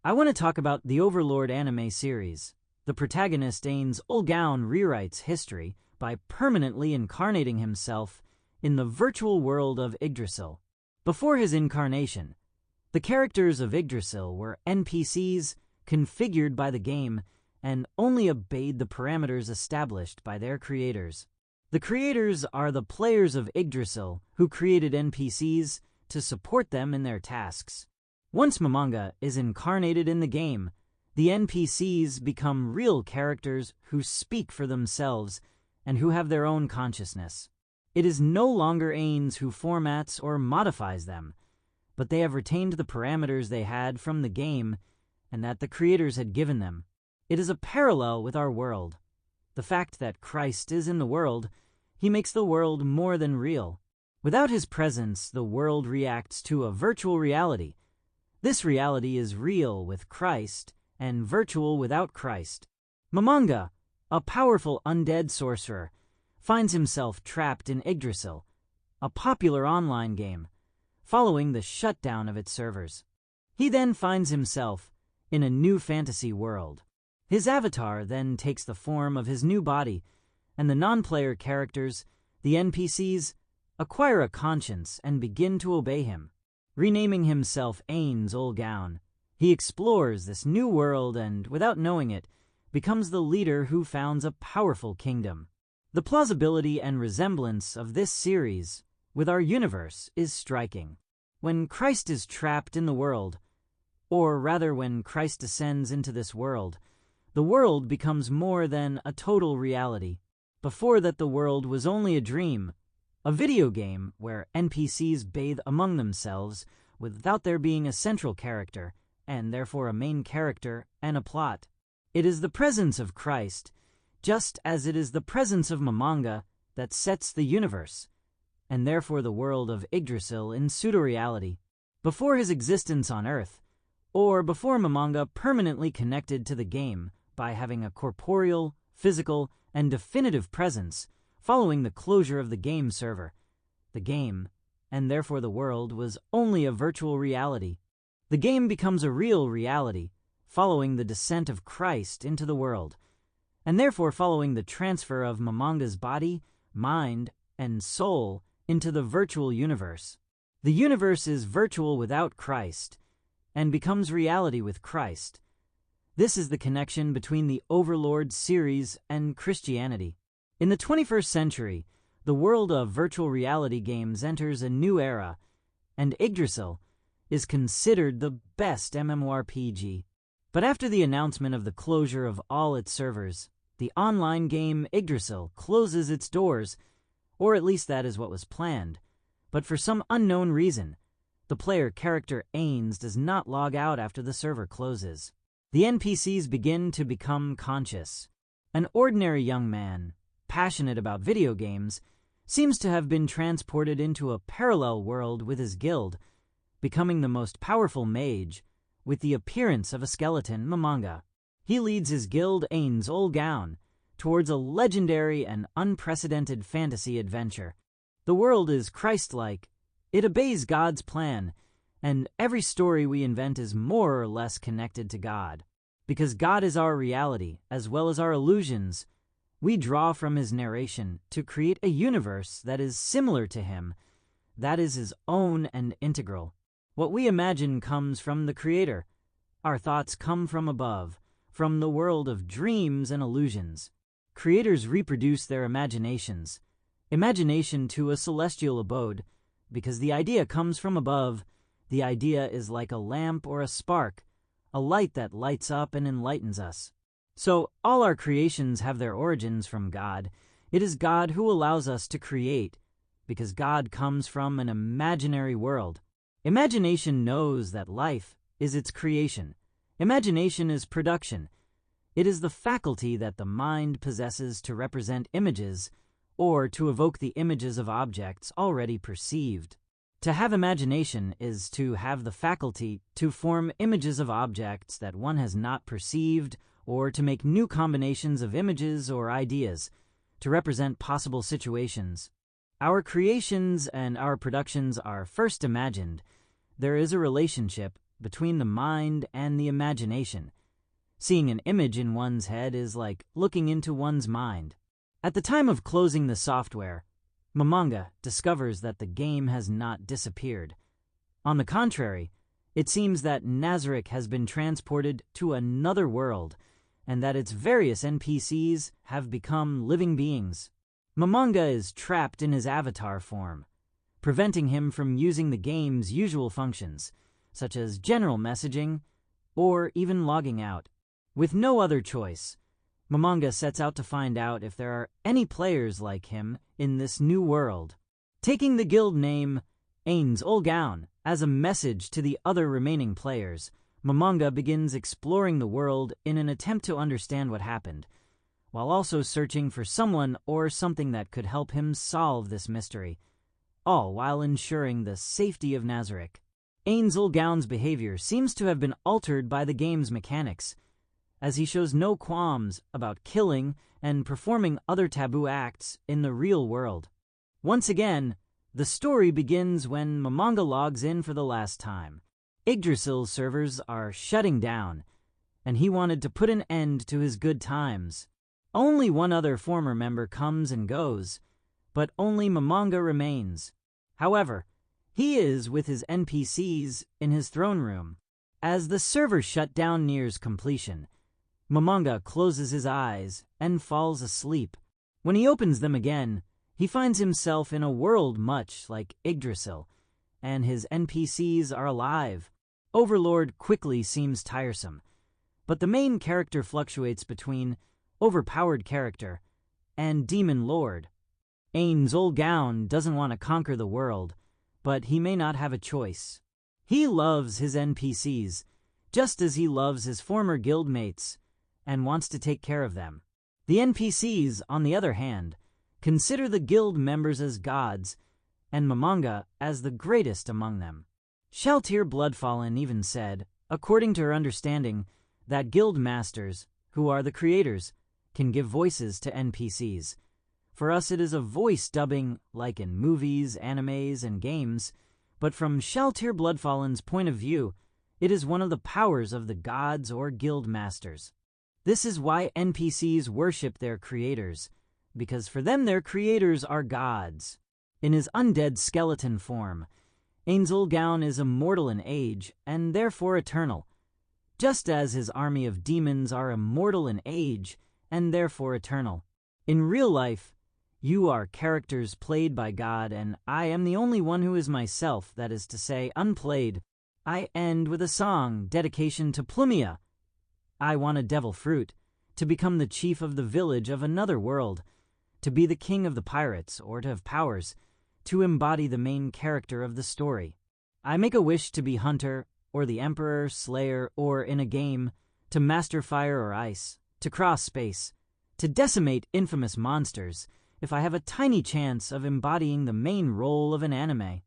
I want to talk about the Overlord anime series. The protagonist Ain's Ulgaun rewrites history by permanently incarnating himself in the virtual world of Yggdrasil. Before his incarnation, the characters of Yggdrasil were NPCs configured by the game and only obeyed the parameters established by their creators. The creators are the players of Yggdrasil who created NPCs to support them in their tasks. Once Momonga is incarnated in the game, the NPCs become real characters who speak for themselves and who have their own consciousness. It is no longer Ain's who formats or modifies them, but they have retained the parameters they had from the game and that the creators had given them. It is a parallel with our world. The fact that Christ is in the world, he makes the world more than real. Without his presence, the world reacts to a virtual reality. This reality is real with Christ and virtual without Christ. Momonga, a powerful undead sorcerer, finds himself trapped in Yggdrasil, a popular online game, following the shutdown of its servers. He then finds himself in a new fantasy world. His avatar then takes the form of his new body, and the non-player characters, the NPCs, acquire a conscience and begin to obey him. Renaming himself Ain's Ulgaun, he explores this new world and, without knowing it, becomes the leader who founds a powerful kingdom. The plausibility and resemblance of this series with our universe is striking. When Christ is trapped in the world, or rather when Christ descends into this world, the world becomes more than a total reality. Before that, the world was only a dream, a video game where NPCs bathe among themselves without there being a central character, and therefore a main character and a plot. It is the presence of Christ, just as it is the presence of Momonga, that sets the universe, and therefore the world of Yggdrasil in pseudo-reality. Before his existence on Earth, or before Momonga permanently connected to the game by having a corporeal, physical, and definitive presence following the closure of the game server, the game, and therefore the world, was only a virtual reality. The game becomes a real reality following the descent of Christ into the world, and therefore following the transfer of Momonga's body, mind, and soul into the virtual universe. The universe is virtual without Christ, and becomes reality with Christ. This is the connection between the Overlord series and Christianity. In the 21st century, the world of virtual reality games enters a new era, and Yggdrasil is considered the best MMORPG. But after the announcement of the closure of all its servers, the online game Yggdrasil closes its doors, or at least that is what was planned. But for some unknown reason, the player character Ain's does not log out after the server closes. The NPCs begin to become conscious. An ordinary young man, passionate about video games, seems to have been transported into a parallel world with his guild, becoming the most powerful mage, with the appearance of a skeleton, Momonga. He leads his guild Ain's Ulgaun towards a legendary and unprecedented fantasy adventure. The world is Christ-like. It obeys God's plan, and every story we invent is more or less connected to God. Because God is our reality, as well as our illusions, we draw from his narration to create a universe that is similar to him, that is his own and integral. What we imagine comes from the Creator. Our thoughts come from above, from the world of dreams and illusions. Creators reproduce their imaginations, imagination to a celestial abode, because the idea comes from above. The idea is like a lamp or a spark, a light that lights up and enlightens us. So all our creations have their origins from God. It is God who allows us to create, because God comes from an imaginary world. Imagination knows that life is its creation. Imagination is production. It is the faculty that the mind possesses to represent images, or to evoke the images of objects already perceived. To have imagination is to have the faculty to form images of objects that one has not perceived, or to make new combinations of images or ideas to represent possible situations. Our creations and our productions are first imagined. There is a relationship between the mind and the imagination. Seeing an image in one's head is like looking into one's mind. At the time of closing the software, Momonga discovers that the game has not disappeared. On the contrary, it seems that Nazarick has been transported to another world, and that its various NPCs have become living beings. Momonga is trapped in his avatar form, preventing him from using the game's usual functions, such as general messaging or even logging out. With no other choice, Momonga sets out to find out if there are any players like him in this new world. Taking the guild name Ains Olgaun as a message to the other remaining players, Momonga begins exploring the world in an attempt to understand what happened, while also searching for someone or something that could help him solve this mystery, all while ensuring the safety of Nazarick. Ains Olgaun's behavior seems to have been altered by the game's mechanics, as he shows no qualms about killing and performing other taboo acts in the real world. Once again, the story begins when Momonga logs in for the last time. Yggdrasil's servers are shutting down, and he wanted to put an end to his good times. Only one other former member comes and goes, but only Momonga remains. However, he is with his NPCs in his throne room. As the server shutdown nears completion, Momonga closes his eyes and falls asleep. When he opens them again, he finds himself in a world much like Yggdrasil, and his NPCs are alive. Overlord quickly seems tiresome, but the main character fluctuates between overpowered character and demon lord. Ains Olgaun doesn't want to conquer the world, but he may not have a choice. He loves his NPCs, just as he loves his former guildmates, and wants to take care of them. The NPCs, on the other hand, consider the guild members as gods, and Momonga as the greatest among them. Shaltir Bloodfallen even said, according to her understanding, that guild masters, who are the creators, can give voices to NPCs. For us it is a voice dubbing like in movies, animes, and games, but from Shaltir Bloodfallen's point of view, it is one of the powers of the gods or guild masters. This is why NPCs worship their creators, because for them their creators are gods. In his undead skeleton form, Ains Olgaun is immortal in age and therefore eternal, just as his army of demons are immortal in age and therefore eternal. In real life, you are characters played by God, and I am the only one who is myself, that is to say, unplayed. I end with a song, dedication to Plumia. I want a devil fruit, to become the chief of the village of another world, to be the king of the pirates, or to have powers, to embody the main character of the story. I make a wish to be hunter, or the emperor, slayer, or, in a game, to master fire or ice, to cross space, to decimate infamous monsters, if I have a tiny chance of embodying the main role of an anime.